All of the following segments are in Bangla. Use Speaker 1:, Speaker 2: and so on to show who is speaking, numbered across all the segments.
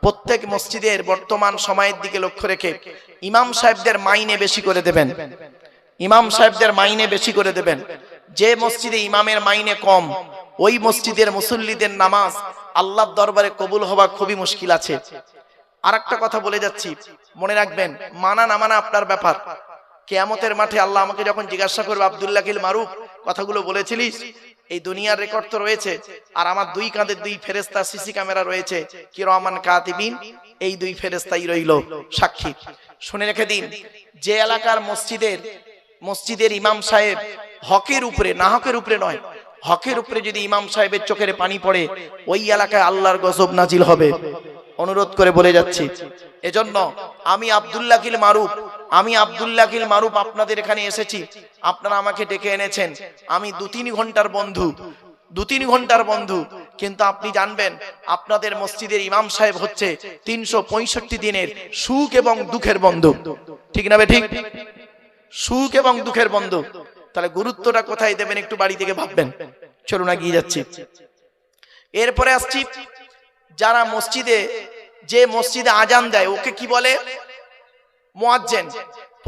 Speaker 1: প্রত্যেক মসজিদের বর্তমান সময়ের দিকে লক্ষ্য রেখে ইমাম সাহেবদের মাইনে বেশি করে দেবেন। ইমাম সাহেবদের মাইনে বেশি করে দেবেন। যে মসজিদে ইমামের মাইনে কম, ওই মসজিদের মুসল্লিদের নামাজ আল্লাহর দরবারে কবুল হওয়া খুবই মুশকিল আছে। আর একটা কথা বলে যাচ্ছি, মনে রাখবেন, মানা না মানা আপনার ব্যাপার। কিয়ামতের মাঠে আল্লাহ আমাকে যখন জিজ্ঞাসা করবে, আব্দুল্লাহ কিল মারুফ কথাগুলো বলেছিলিস, এই দুনিয়ার রেকর্ড তো রয়েছে, আর আমার দুই কাঁধে দুই ফেরেশতা সিসি ক্যামেরা রয়েছে, কিরামান কাতিবিন, এই দুই ফেরেশতাই রইল সাক্ষী। শুনে রেখে দিন, যে এলাকার মসজিদের ইমাম সাহেব হকের উপরে, না হকের উপরে নয়, হকের উপরে যদি ইমাম সাহেবের চোখের পানি পড়ে, ওই এলাকায় আল্লাহর গজব নাজিল হবে। অনুরোধ করে বলে যাচ্ছি, এজন্য আমি আব্দুল্লাহ কিল মারুফ আপনাদের এখানে এসেছি, আপনারা আমাকে ডেকে এনেছেন, আমি 2-3 ঘন্টার বন্ধু, কিন্তু আপনি জানবেন আপনাদের মসজিদের ইমাম সাহেব হচ্ছে 365 দিনের সুখ এবং দুঃখের বন্ধু। ঠিক না ঠিক? সুখ এবং দুঃখের বন্ধু। তাহলে গুরুত্বটা কোথায় দেবেন একটু বাড়ি থেকে ভাববেন। চলুন এগিয়ে যাচ্ছি। এরপরে আসছি, যারা যে মসজিদে আজান দেয় ওকে কি বলে? মুয়াজ্জিন।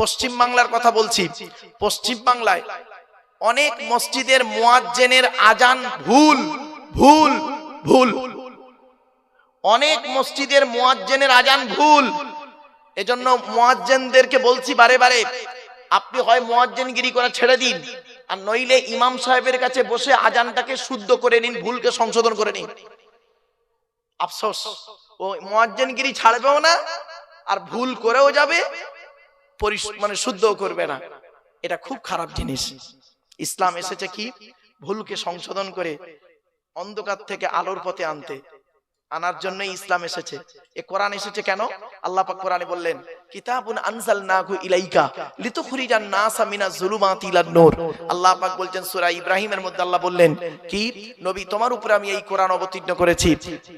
Speaker 1: পশ্চিম বাংলার কথা বলছি। পশ্চিম বাংলায় অনেক মসজিদের মুয়াজ্জিনের আজান ভুল। অনেক মসজিদের মুয়াজ্জিনের আজান ভুল। এজন্য মুয়াজ্জিনদেরকে বলছি বারে বারে, আপনি হয় মুয়াজ্জিনগিরি করা ছেড়ে দিন, আর নইলে ইমাম সাহেবের কাছে বসে আজানটাকে শুদ্ধ করে নিন, ভুলকে সংশোধন করে নিন। আফসোস, ও মুয়াজ্জিনগিরি ছাড়বেও না, আর ভুল করেও যাবে, মানে শুদ্ধও করবে না। এটা খুব খারাপ জিনিস। ইসলাম এসেছে কি? ভুলকে সংশোধন করে অন্ধকার থেকে আলোর পথে আনার জন্য ইসলাম এসেছে। এই কোরআন এসেছে কেন? আল্লাহ পাক কোরআনে বললেন, কিতাবুন আনজালনাহু ইলাইকা লিতুখরিজান নাসা মিনাজ যুলুমাতি ইলান নূর। আল্লাহ পাক বলছেন সূরা ইব্রাহিমের মধ্যে, আল্লাহ বললেন কি, নবী তোমার উপরে আমি এই কোরআন অবতীর্ণ করেছি,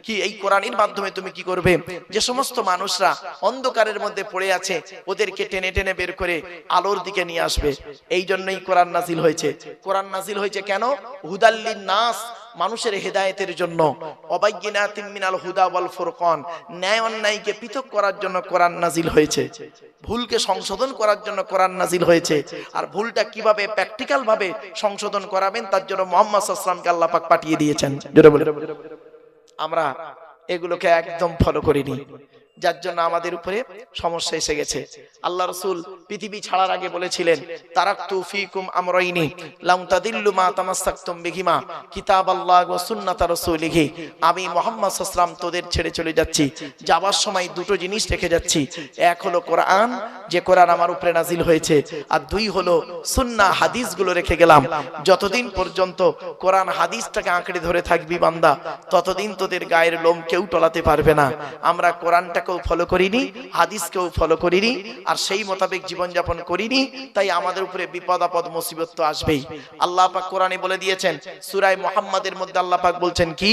Speaker 1: কি এই কোরআনের মাধ্যমে তুমি কি করবে? যে সমস্ত মানুষরা অন্ধকারের মধ্যে পড়ে আছে, ওদেরকে টেনে টেনে বের করে আলোর দিকে নিয়ে আসবে। এই জন্যই কোরআন নাজিল হয়েছে। কোরআন নাজিল হয়েছে কেন? হুদাল্লিন নাস, মানুষের হেদায়েতের জন্য। অবায়্যিনাতিম মিনাল হুদা ওয়াল ফুরকান, ন্যায় অন্যায়কে পৃথক করার জন্য কোরআন নাজিল হয়েছে। ভুলকে সংশোধন করার জন্য কোরআন নাজিল হয়েছে। আর ভুলটা কিভাবে প্র্যাকটিক্যাল ভাবে সংশোধন করাবেন, তার জন্য মুহাম্মদ সাল্লাল্লাহু আলাইহি ওয়াসাল্লামকে আল্লাহ পাক পাঠিয়ে দিয়েছেন। জোরে বলে, আমরা এগুলোকে একদম ফলো করিনি, যার জন্য আমাদের উপরে সমস্যা এসে গেছে। আল্লাহ রাসূল পৃথিবী ছাড়ার আগে বলেছিলেন, তারাকতু ফীকুম আমরাইনি লাম তাদিল্লু মা তামাসসাকতুম বিহিমা কিতাবাল্লাহ ওয়া সুন্নাত রাসূলিহি। আমি মুহাম্মদ সাল্লাল্লাহু আলাইহি ওয়াসাল্লাম তোদের ছেড়ে চলে যাচ্ছি, যাবার সময় দুটো জিনিস রেখে যাচ্ছি। এক হলো কোরআন, যে কোরআন আমার উপরে নাজিল হয়েছে, আর দুই হলো সুন্নাহ, হাদিসগুলো রেখে গেলাম। যতদিন পর্যন্ত কোরআন হাদিসটাকে আঁকড়ে ধরে থাকবি বান্দা, ততদিন তোদের গায়ের লোম কেউ টলাতে পারবে না। আমরা কোরআনটা ফলো করিনি, হাদিসকেও ফলো করিনি, আর সেই মোতাবেক জীবনযাপন করিনি, তাই আমাদের উপরে বিপদ আপদ মুসিবত তো আসবেই। আল্লাহ পাক কোরআনে বলে দিয়েছেন, সূরা মুহাম্মাদের মধ্যে আল্লাহ পাক বলছেন কি,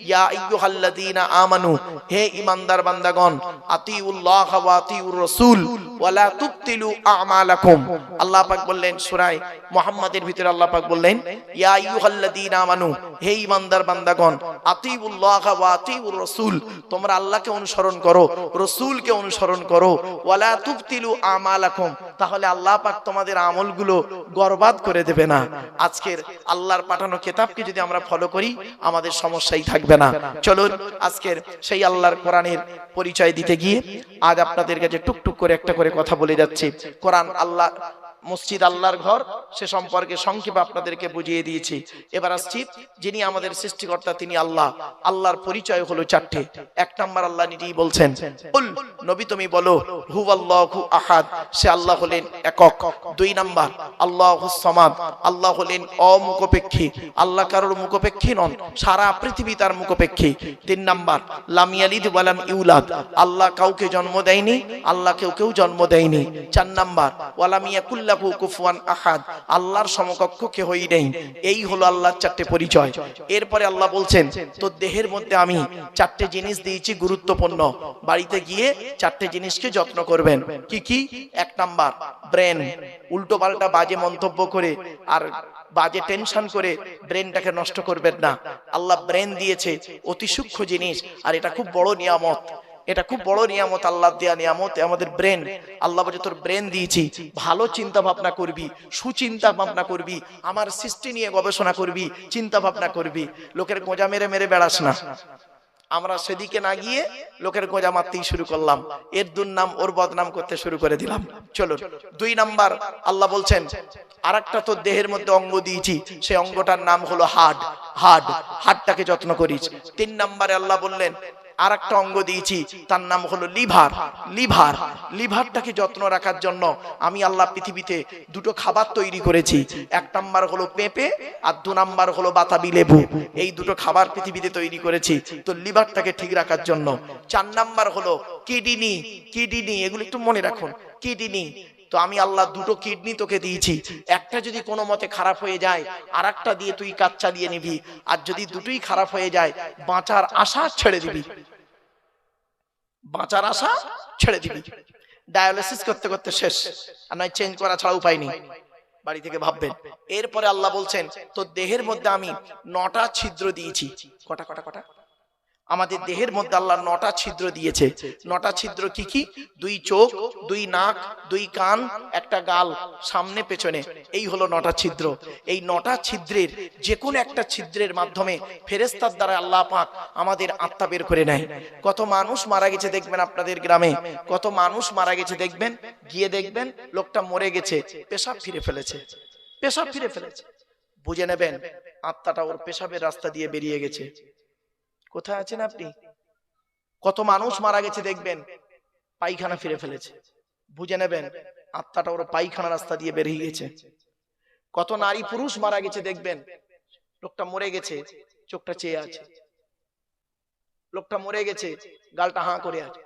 Speaker 1: ইয়া আইয়ুহাল্লাযীনা আমানু, হে ঈমানদার বান্দাগণ, আতিউল্লাহ ওয়া আতিউর রাসূল ওয়া লা তুবতিলু আমালাকুম। আল্লাহ পাক বললেন সূরা মুহাম্মাদের ভিতরে, আল্লাহ পাক বললেন, ইয়া আইয়ুহাল্লাযীনা আমানু, হে ঈমানদার বান্দাগণ, আতিউল্লাহ ওয়া আতিউর রাসূল, তোমরা আল্লাহকে অনুসরণ করো, রাসূলকে অনুসরণ করো, ওয়ালা তুবতিলু আমালাকুম, তাহলে আল্লাহ পাক তোমাদের আমলগুলো বরবাদ করে দেবে না। আজকের আল্লাহর পাঠানো কিতাবকে যদি আমরা ফলো করি, আমাদের সমস্যাই থাকবে না। চলুন আজকের সেই আল্লাহর কোরআনের পরিচয় দিতে গিয়ে আজ আপনাদের কাছে টুকটুক করে একটা করে কথা বলে যাচ্ছি। কোরআন আল্লাহ, মসজিদ আল্লাহর ঘর, সে সম্পর্কে সংক্ষেপে আপনাদেরকে বুঝিয়ে দিয়েছি। এবার আসছি, যিনি আমাদের সৃষ্টিকর্তা তিনি আল্লাহ। আল্লাহর পরিচয় হলো 4টে। 1 নাম্বার, আল্লাহ নিজেই বলছেন, কুল, নবী তুমি বলো, হুয়াল্লাহু আহাদ, সে আল্লাহ হলেন একক। 2 নাম্বার, আল্লাহুস সামাদ, আল্লাহ হলেন অমুখপেক্ষী, আল্লাহ কারোর মুখপেক্ষী নন, সারা পৃথিবী তার মুখপেক্ষী। 3 নাম্বার, লাম ইয়ালিদ ওয়া লাম ইউলাদ, আল্লাহ কাউকে জন্ম দেয়নি, আল্লাহ কেউ জন্ম দেয়নি। 4 নাম্বার, ওয়া লাম ইয়াকুল কুফুয়ান আহাদ, আল্লাহর সমকক্ষ কেউই নেই। এই হলো আল্লাহর 4টে পরিচয়। এরপরে আল্লাহ বলছেন, তো দেহের মধ্যে আমি 4টে জিনিস দিয়েছি গুরুত্বপূর্ণ, বাড়িতে গিয়ে 4টে জিনিসকে যত্ন করবেন। কি কি? 1 নাম্বার, ব্রেন। উল্টো পাল্টা বাজে মন্তব্য করে আর বাজে টেনশন করে ব্রেনটাকে নষ্ট করবেন না। আল্লাহ ব্রেন দিয়েছে, অতি সূক্ষ্ম জিনিস, আর এটা খুব বড় নিয়ামত। এটা খুব বড় নিয়ামত, আল্লাহ দেয়া নিয়ামত, আমাদের ব্রেন। আল্লাহ বলে তোর ব্রেন দিয়েছি, ভালো চিন্তা ভাবনা করবি, সুচিন্তা ভাবনা করবি, আমার সৃষ্টি নিয়ে গবেষণা করবি, চিন্তা ভাবনা করবি, লোকের গোঁজা মেরে মেরে বেড়াস না। আমরা সেদিকে না গিয়ে লোকের গোঁজা মারতেই শুরু করলাম, এর দুর্নাম ওর বদনাম করতে শুরু করে দিলাম। চলো 2 নাম্বার, আল্লাহ বলছেন আরেকটা তোর দেহের মধ্যে অঙ্গ দিয়েছি, সেই অঙ্গটার নাম হলো হাড়টাকে যত্ন করিস। 3 নাম্বারে আল্লাহ বললেন আরেকটা অঙ্গ দিয়েছি, তার নাম হলো লিভারটাকে যত্ন রাখার জন্য আমি আল্লাহ পৃথিবীতে 2টো খাবার তৈরি করেছি। 1 নাম্বার হলো পেঁপে, আর 2 নাম্বার হলো বাতাবি লেবু। এই 2টো খাবার পৃথিবীতে তৈরি করেছি তো লিভারটাকে ঠিক রাখার জন্য। 4 নাম্বার হলো কিডনি, এগুলো একটু মনে রাখুন, কিডনি। তো আমি আল্লাহ 2টো কিডনি তোকে দিয়েছি, একটা যদি কোনো মতে খারাপ হয়ে যায় আর একটা দিয়ে তুই কাজ চালিয়ে নিবি, আর যদি দুটোই খারাপ হয়ে যায় বাঁচার আশা ছেড়ে দিবি, ডায়ালিসিস করতে করতে শেষ, আর নয় চেঞ্জ করা ছাড়া উপায় নেই, বাড়ি থেকে ভাববেন। এরপরে আল্লাহ বলছেন তোর দেহের মধ্যে আমি 9টা ছিদ্র দিয়েছি। কটা? আমাদের দেহের মধ্যে আল্লাহ 9টা ছিদ্র দিয়েছে। 9টা ছিদ্র কি কি? 2 চোখ, 2 নাক, 2 কান, একটা গাল, সামনে পেছনে, এই হলো 9টা ছিদ্র। এই 9টা ছিদ্রের যে কোনো একটা ছিদ্রের মাধ্যমে ফেরেশতার দ্বারা আল্লাহ পাক আমাদের আত্মা বের করে নেয়। কত মানুষ মারা গেছে দেখবেন আপনাদের গ্রামে, কত মানুষ মারা গেছে দেখবেন, গিয়ে দেখবেন লোকটা মরে গেছে, পেশাব ফিরে ফেলেছে, বুঝে নেবেন আত্মাটা ওর পেশাবের রাস্তা দিয়ে বেরিয়ে গেছে। কোথায় আছেন আপনি? কত মানুষ মারা গেছে দেখবেন পায়খানা ফিরে ফেলেছে, বুঝে নেবেন আত্মাটা ওর পায়খানা রাস্তা দিয়ে বেরিয়ে গেছে। কত নারী পুরুষ মারা গেছে দেখবেন, লোকটা মরে গেছে, চোখটা চেয়ে আছে, লোকটা মরে গেছে, গালটা হাঁ করে আছে,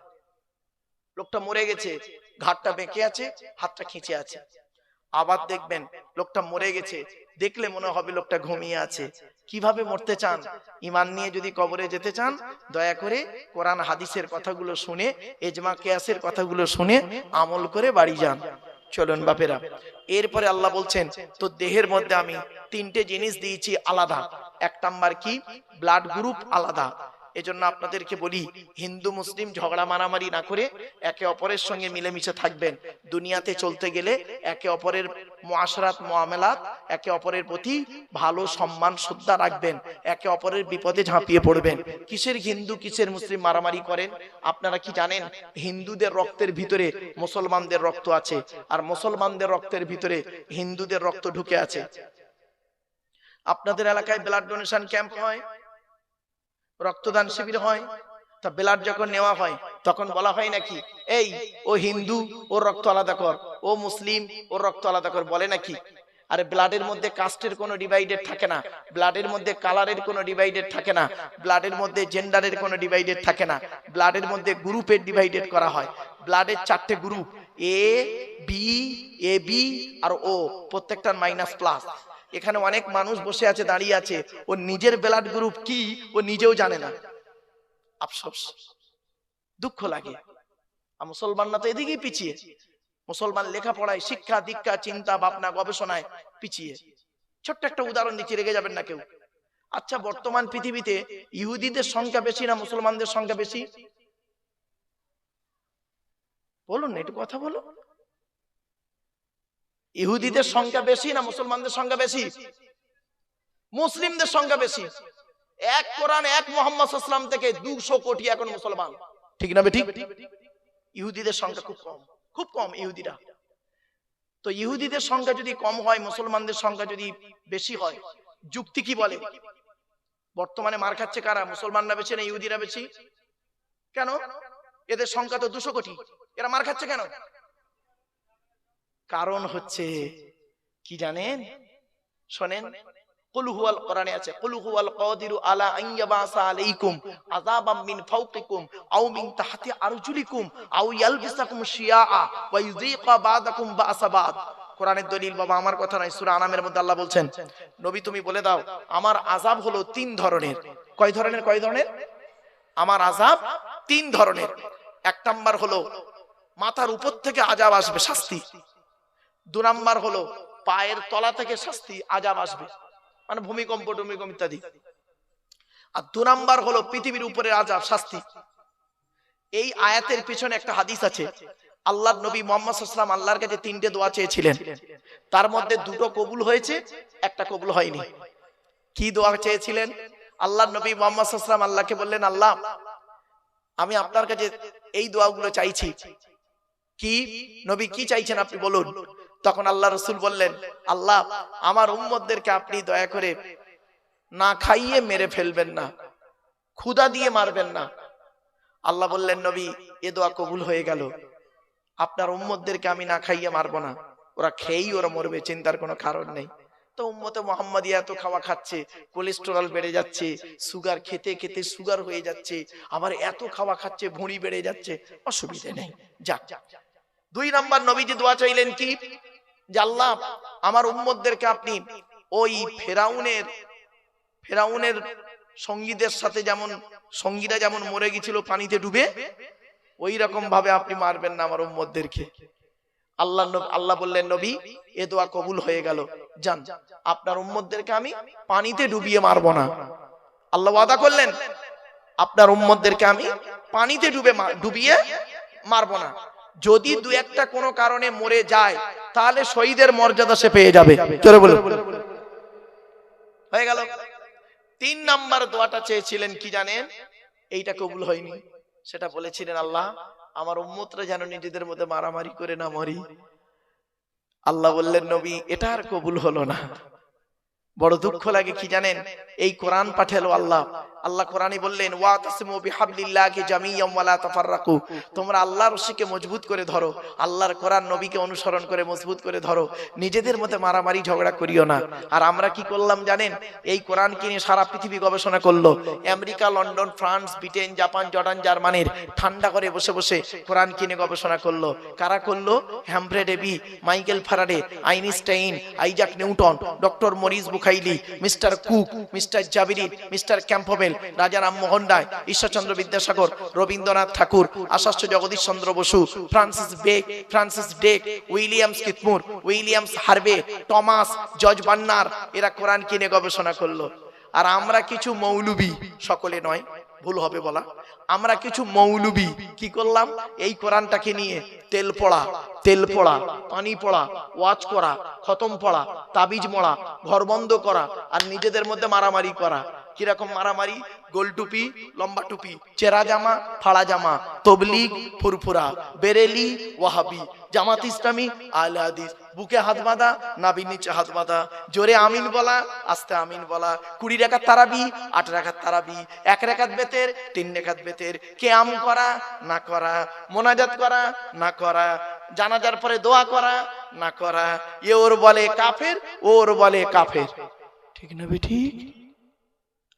Speaker 1: লোকটা মরে গেছে, ঘাটটা বেঁকে আছে, হাতটা খিঁচে আছে। আবার দেখবেন লোকটা মরে গেছে, দেখলে মনে হবে লোকটা ঘুমিয়ে আছে। কিভাবে মরতে চান? ঈমান নিয়ে যদি কবরে যেতে চান, দয়া করে কোরআন হাদিসের কথাগুলো শুনে, ইজমা কিয়াসের কথাগুলো শুনে আমল করে বাড়ি যান। চলুন বাপেরা, এরপরে আল্লাহ বলছেন তো দেহের মধ্যে আমি 3টে জিনিস দিয়েছি আলাদা। 1 নাম্বার কি? ব্লাড গ্রুপ আলাদা। এজন্য আপনাদেরকে বলি, হিন্দু মুসলিম ঝগড়া মারামারি না করে একে অপরের সঙ্গে মিলেমিশে থাকবেন। দুনিয়াতে চলতে গেলে একে অপরের মুআশরাত মুআমালাত, একে অপরের প্রতি ভালো সম্মান শ্রদ্ধা রাখবেন, একে অপরের বিপদে ঝাঁপিয়ে পড়বেন। কিসের হিন্দু কিসের মুসলিম মারামারি করেন? আপনারা কি জানেন হিন্দুদের রক্তের ভিতরে মুসলমানদের রক্ত আছে, আর মুসলমানদের রক্তের ভিতরে হিন্দুদের রক্ত ঢুকে আছে। আপনাদের এলাকায় ব্লাড ডোনেশন ক্যাম্প হয়, রক্তদান শিবির হয়, তা ব্লাড যখন নেওয়া হয় তখন বলা হয় নাকি এই ও হিন্দু ওর রক্ত আলাদা কর, ও মুসলিম ওর রক্ত আলাদা কর, বলে নাকি? আরে ব্লাডের মধ্যে কাস্টের কোনো ডিভাইডেড থাকে না, ব্লাডের মধ্যে কালারের কোনো ডিভাইডেড থাকে না, ব্লাডের মধ্যে জেন্ডারের কোনো ডিভাইডেড থাকে না, ব্লাডের মধ্যে গ্রুপের ডিভাইডেড করা হয়। ব্লাডের 4টে গ্রুপ, এ বি আর ও, প্রত্যেকটার মাইনাস+। এখানে অনেক মানুষ বসে আছে, দাঁড়িয়ে আছে, ও নিজের ব্লাড গ্রুপ কি ও নিজেও জানে না। আফসোস, দুঃখ লাগে। আর মুসলমানরা তো এদিকেই পিছিয়ে, মুসলমান লেখাপড়ায়, শিক্ষা দীক্ষা, চিন্তা ভাবনা, গবেষণায় পিছিয়ে। ছোট্ট একটা উদাহরণ দিচ্ছি, রেগে যাবেন না কেউ। আচ্ছা, বর্তমান পৃথিবীতে ইহুদিদের সংখ্যা বেশি না মুসলমানদের সংখ্যা বেশি? বলুন না, একটু কথা বলুন। ইহুদিদের সংখ্যা বেশি না মুসলমানদের সংখ্যা বেশি? মুসলিমদের সংখ্যা বেশি। এক কোরআন, এক মুহাম্মদ সাল্লাল্লাহু আলাইহি ওয়াসাল্লাম থেকে 200 কোটি এখন মুসলমান, ঠিক না বেঠিক? ইহুদিদের সংখ্যা খুব কম ইহুদিরা। তো ইহুদিদের সংখ্যা যদি কম হয়, মুসলমানদের সংখ্যা যদি বেশি হয়, যুক্তি কি বলে? বর্তমানে মার খাচ্ছে কারা? মুসলমানরা বেশি না ইহুদিরা বেশি? কেন? এদের সংখ্যা তো 200 কোটি, এরা মার খাচ্ছে কেন? কারণ হচ্ছে কি জানেন? শোনেন, কুল হুয়াল, কোরআনে আছে, কুল হুয়াল কাদিরু আলা আন ইয়াবাসা আলাইকুম আযাবাম মিন ফাওকিকুম আও মিন তাহতি আরজুলিকুম আও ইয়ালবিসাকুম শিয়াআ ওয়া ইউযীকা বা'দাকুম বা'সা বা'দ। কোরআনের দলিল বাবা, আমার কথা নয়। সূরা আনামের মধ্যে আল্লাহ বলছেন, নবী তুমি বলে দাও আমার আযাব হলো 3 ধরনের। কয় ধরনের? আমার আযাব 3 ধরনের। 1 নাম্বার হলো মাথার উপর থেকে আযাব আসবে, শাস্তি। 2 নাম্বার হলো পায়ের তলা থেকে শাস্তি, আযাব আসবে, মানে ভূমিকম্প ইত্যাদি। আর 2 নাম্বার হলো পৃথিবীর উপরে আযাব, শাস্তি। এই আয়াতের পিছনে একটা হাদিস আছে। আল্লাহর নবী মুহাম্মদ সাল্লাল্লাহু আলাইহি ওয়াসাল্লাম আল্লাহর কাছে 3টে দোয়া চেয়েছিলেন, তার মধ্যে 2টো কবুল হয়েছে, একটা কবুল হয়নি। কি দোয়া চেয়েছিলেন? আল্লাহর নবী মুহাম্মদ সাল্লাল্লাহু আলাইহি ওয়াসাল্লাম আল্লাহকে বললেন, আল্লাহ আমি আপনার কাছে এই দোয়াগুলো চাইছি। কি নবী কি চাইছেন আপনি বলুন। তখন আল্লাহ রাসূল বললেন, আল্লাহ আমার উম্মতদেরকে আপনি দয়া করে না খাইয়ে মেরে ফেলবেন না, ক্ষুধা দিয়ে মারবেন না। আল্লাহ বললেন, নবী এ দোয়া কবুল হয়ে গেল, আপনার উম্মতদেরকে আমি না খাইয়ে মারবো না, ওরা খেয়েই ওরা মরবে, চিন্তার কোনো কারণ নেই। তো উম্মতে মুহাম্মাদিয়া এত খাওয়া খাচ্ছে, কোলেস্টেরল বেড়ে যাচ্ছে, সুগার খেতে খেতে সুগার হয়ে যাচ্ছে, আবার এত খাওয়া খাচ্ছে ভুঁড়ি বেড়ে যাচ্ছে, অসুবিধা নেই, যাক। 2 নাম্বার নবীজি দোয়া চাইলেন কি, যে আল্লাহ আমার উম্মতদেরকে আপনি ওই ফেরাউনের সঙ্গীদের সাথে যেমন সঙ্গীরা যেমন মরে গেছিল পানিতে ডুবে, ওই রকম ভাবে আপনি মারবেন না আমার উম্মতদেরকে। আল্লাহ বললেন, নবী এ দোয়া কবুল হয়ে গেল, যান আপনার উম্মতদেরকে আমি পানিতে ডুবিয়ে মারবো না। আল্লাহ ওয়াদা করলেন, আপনার উম্মতদেরকে আমি পানিতে ডুবিয়ে মারবো না। যদি 2-1টা কোনো কারণে মরে যায় তাহলে শহীদের মর্যাদা সে পেয়ে যাবে। চলে বলুন, হয়ে গেল। 3 নাম্বার দোয়াটা চেয়েছিলেন কি জানেন? এইটা কবুল হয়নি। সেটা বলেছিলেন, আল্লাহ আমার উম্মতরা যেন নিজেদের মধ্যে মারামারি করে না মরি। আল্লাহ বললেন, নবী এটা আর কবুল হলো না। বড় দুঃখ লাগে কি জানেন? এই কোরআন পাঠালো আল্লাহ কোরআনে বললেন, ওয়াতাসিমু বিহাবলিল্লাহি জামিয়াম ওয়া লা তাফাররাকু, তোমরা আল্লাহর রশিকে মজবুত করে ধরো, আল্লাহর কোরআন নবীকে অনুসরণ করে মজবুত করে ধরো, নিজেদের মধ্যে মারামারি ঝগড়া করিও না। আর আমরা কি করলাম জানেন? এই কোরআনকে নিয়ে সারা পৃথিবী গবেষণা করলো। America, London, France, Britain, Japan, Jordan, জার্মানির ঠান্ডা করে বসে বসে কোরআন কিনে গবেষণা করলো। কারা করলো? Humphry Davy, Michael Faraday, Einstein, Isaac Newton, doctor Maurice Bucaille, Mr Cook, Mr Jabiri, Mr Campbell, Raja Rammohan Roy, Ishwarchandra Vidyasagar, Rabindranath Thakur, Acharya Jagadish Chandra Basu, Francis Drake, Williams Keith Moore, Williams Harvey, Thomas, George Bernard, এরা কোরআন কিনে গবেষণা করলো। আর আমরা কিছু মৌলবি, সকলে নয়, ভুল হবে বলা, আমরা কিছু মৌলবি কি করলাম? এই কোরআনটাকে নিয়ে তেল পড়া, পানি পড়া, ওয়াজ করা, খতম পড়া, তাবিজ মরা, ঘর বন্ধ করা, আর নিজেদের মধ্যে মারামারি করা। কিরকম মারামারি? গোল টুপি, লম্বা টুপি, চেরা জামা, ফাড়া জামা, তবলিগ, ফুরফুরা, বেরেলি, ওয়াহাবি, জামাত ইসলামী, আহলে হাদিস, বুকে হাত বাঁধা, নাভির নিচে হাত বাঁধা, জোরে আমিন বলা, আস্তে আমিন বলা, 20 রাকাত তারাবি, 8 রাকাত তারাবি, 1 রাকাত বেতের, 3 রাকাত বেতের, কিয়াম করা না করা, মোনাজাত করা না করা, জানাজার পরে দোয়া করা না করা। ওর বলে কাফের, ওর বলে কাফের। ঠিক না ঠিক?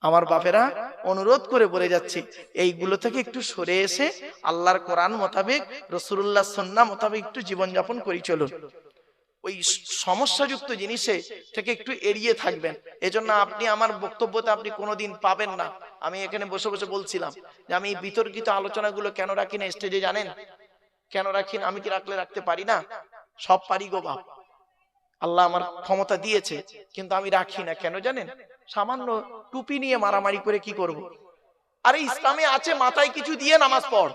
Speaker 1: আমার বাপেরা অনুরোধ করে বলে যাচ্ছি, এইগুলো থেকে একটু সরে এসে আল্লাহর কোরআন মোতাবেক, রাসূলুল্লাহ সুন্নাহ মোতাবেক একটু জীবনযাপন করি চলুন। ওই সমস্যাযুক্ত জিনিসে থেকে একটু এড়িয়ে থাকবেন। এজন্য আপনি আমার বক্তব্যতে আপনি কোনোদিন পাবেন না। আমি এখানে বসে বসে বলছিলাম যে আমি এই বিতর্কিত আলোচনাগুলো কেন রাখি না স্টেজে, জানেন কেন রাখি না? আমি কি রাখতে পারি না? সব পারি গো বাপ, আল্লাহ আমার ক্ষমতা দিয়েছে, কিন্তু আমি রাখি না। কেন জানেন? সামান্য টুপি নিয়ে মারামারি করে কি করব? আরে ইসলামে আছে মাথায় কিছু দিয়ে নামাজ পড়।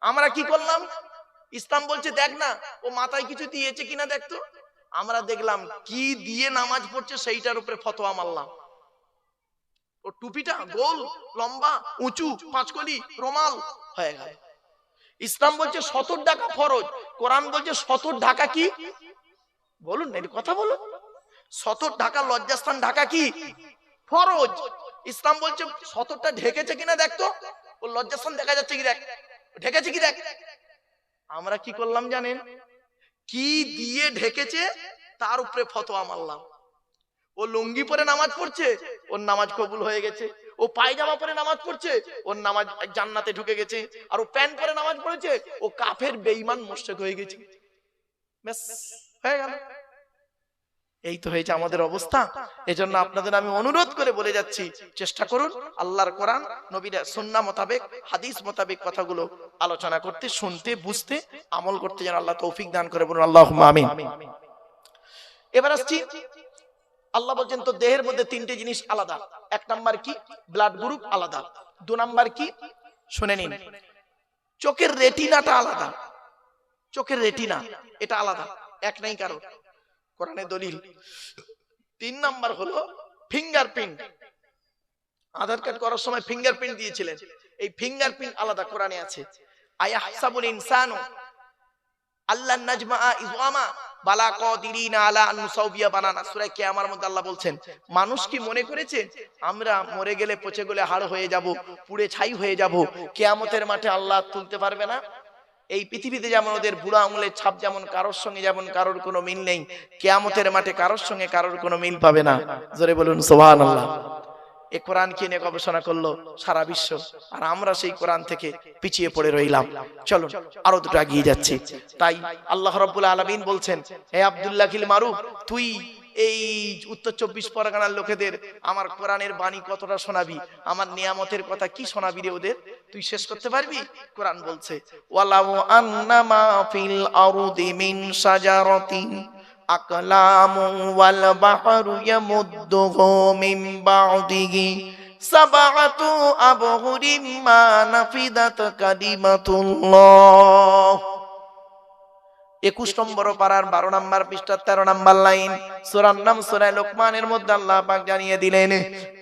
Speaker 1: আমরা কি করলাম? ইসলাম বলছে দেখ না ও মাথায় কিছু দিয়েছে কিনা দেখতো। আমরা দেখলাম কি দিয়ে নামাজ পড়ছে, সেইটার উপরে ফতোয়া মারলাম। ও টুপিটা গোল, লম্বা, উঁচু, 5 কলি, রুমাল হয়ে গেল। ইসলাম বলছে 70 ঢাকা ফরজ, কোরআন বলছে 70 ঢাকা কি? বলুন না, কথা বলুন। 70 ঢাকা লজ্জাস্থান ঢাকা কি? ফরজ। ইসলাম বলছে 70টা ঢেকেছে কিনা দেখতো, ও লজ্জাস্থান দেখা যাচ্ছে কি দেখ, ঢেকেছে কি দেখ। আমরা কি করলাম জানেন? কি দিয়ে ঢেকেছে তার উপরে ফতোয়া মারলাম। ও লুঙ্গি পরে নামাজ পড়ছে, ওর নামাজ কবুল হয়ে গেছে। ও পায়জামা পরে নামাজ পড়ছে, ওর নামাজ জান্নাতে ঢুকে গেছে। আর ও প্যান্ট পরে নামাজ পড়েছে, ও কাফের বেঈমান মুশরিক হয়ে গেছে। ব্যাস হয়ে গেল। এই তো হয়েছে আমাদের অবস্থা। এজন্য আপনাদের আমি অনুরোধ করে বলে যাচ্ছি, চেষ্টা করুন আল্লাহর কোরআন, নবীর সুন্নাহ মোতাবেক, হাদিস মোতাবেক কথাগুলো আলোচনা করতে, শুনতে, বুঝতে, আমল করতে যেন আল্লাহ তৌফিক দান করে। বলুন আল্লাহুম্মা আমিন। এবার আসছি, আল্লাহ বলছেন তো দেহের মধ্যে 3টে জিনিস আলাদা। 1 নাম্বার কি? ব্লাড গ্রুপ আলাদা। 2 নাম্বার কি? শুনে নিন, চোখের রেটিনাটা আলাদা, চোখের রেটিনা এটা আলাদা, এক নাই কারো, কোরআনে দলিল। 3 নাম্বার হলো ফিঙ্গারপ্রিন্ট। আধার কার্ড করার সময় ফিঙ্গারপ্রিন্ট দিয়েছিলেন, এই ফিঙ্গারপ্রিন্ট আলাদা কোরআনে আছে। আয়াহসাবুল ইনসানু আল্লান নাজমা ইযআমা বালা কাদিরিনা আলা আন নুসাউবিয়া বানানা, সূরা কিয়ামার মধ্যে আল্লাহ বলছেন, মানুষ কি মনে করেছে আমরা মরে গেলে পচে গেলে হাড় হয়ে যাব, পুড়ে ছাই হয়ে যাব, কিয়ামতের মাঠে আল্লাহ তুলতে পারবে না? এই পৃথিবীতে যেমন ওদের বুড়া আঙুলের ছাপ যেমন কারোর সঙ্গে যেমন কারোর কোনো মিল নেই, কিয়ামতের মাঠে কারোর সঙ্গে কারোর কোনো মিল পাবে না। জোরে বলুন সুবহানাল্লাহ। এই কোরআন কে নিয়ে গবেষণা করলো সারা বিশ্ব, আর আমরা সেই কোরআন থেকে পিছিয়ে পড়ে রইলাম। চলো আরো দুটো এগিয়ে যাচ্ছি। তাই আল্লাহ রাব্বুল আলামিন বলছেন, হে আব্দুল্লাহিল মারুফ, তুই এই উত্তর 24 পরগনার লোকেদের আমার কোরআনের বাণী কতটা শোনাবি, আমার নিয়ামতের কথা কি শোনাবি রে ওদের, তুই শেষ করতে পারবি? কোরআন বলছে, ওয়ালাউ আন্নামা ফিল আরদি মিন শাজারাতিন আকলামু ওয়াল বাহরু ইয়ামুদ্দুহু মিন বা'দিহি সাবআতু আবহুরিম মা নাফিদাত কালিমাতুল্লাহ। 21 নম্বর পারার 12 নম্বর পৃষ্ঠার 13 নম্বর লাইন, সূরার নাম সূরা লোকমানের মধ্যে আল্লাহ পাক জানিয়ে দিলেন,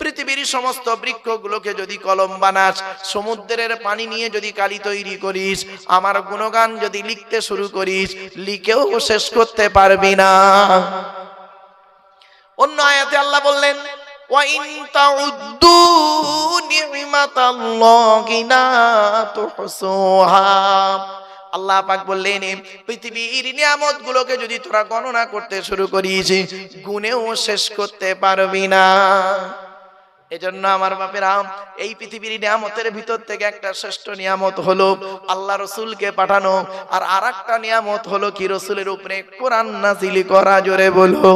Speaker 1: পৃথিবীর সমস্ত বৃক্ষগুলোকে যদি কলম বানাস, সমুদ্রের পানি নিয়ে যদি কালি তৈরি করিস, আমার গুণগান যদি লিখতে শুরু করিস, লিখেও শেষ করতে পারবি না। অন্য আয়াতে আল্লাহ বললেন, ওয়া ইন তাউদ্দু নি'মাতাল্লাহি লা তুহসুহা। আল্লাহ পাক বললেন, পৃথিবীর নিয়ামত গুলোকে যদি তোরা গণনা করতে শুরু করিস, গুনেও শেষ করতে পারবি না। এজন্য আমার বাপেরা, এই পৃথিবীর নিয়ামতের ভিতর থেকে একটা শ্রেষ্ঠ নিয়ামত হলো আল্লাহ রসুলকে পাঠানো, আর আরেকটা নিয়ামত হলো কি, রসুলের উপরে কোরআন নাযিল করা। জোরে বলো।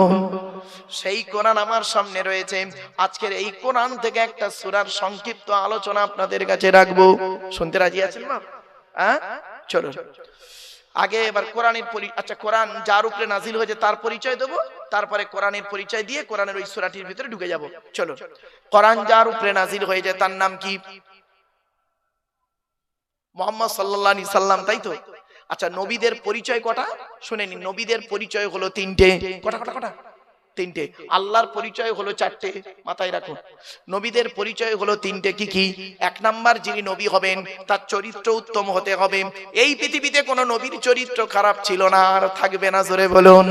Speaker 1: সেই কোরআন আমার সামনে রয়েছে। আজকের এই কোরআন থেকে একটা সূরার সংক্ষিপ্ত আলোচনা আপনাদের কাছে রাখবো। শুনতে রাজি আছেন মা? হ্যাঁ, চলো আগে এবার কোরআনের আচ্ছা, কোরআন যার উপরে নাজিল হয়েছে তার পরিচয় দেবো, তারপরে কোরআনের পরিচয় দিয়ে কোরআনের ওই সূরাটির ভিতরে ঢুকে যাব। চলো, কোরআন যার উপরে নাজিল হয়েছে তার নাম কি? মুহাম্মদ সাল্লাল্লাহু আলাইহি সাল্লাম, তাই তো? আচ্ছা, নবীদের পরিচয় কটা শুনে নিন। নবীদের পরিচয় হলো 3টে। কটা কটা কটা? 3টে। আল্লাহর পরিচয় হলো 4টে, মাথায় রাখুন। নবীদের পরিচয় হলো 3টে। কি কি? 1 নাম্বার, যিনি নবী হবেন তার চরিত্র উত্তম হতে হবে। এই পৃথিবীতে কোনো নবীর চরিত্র খারাপ ছিল না, আর থাকবে না। জোরে বলুন।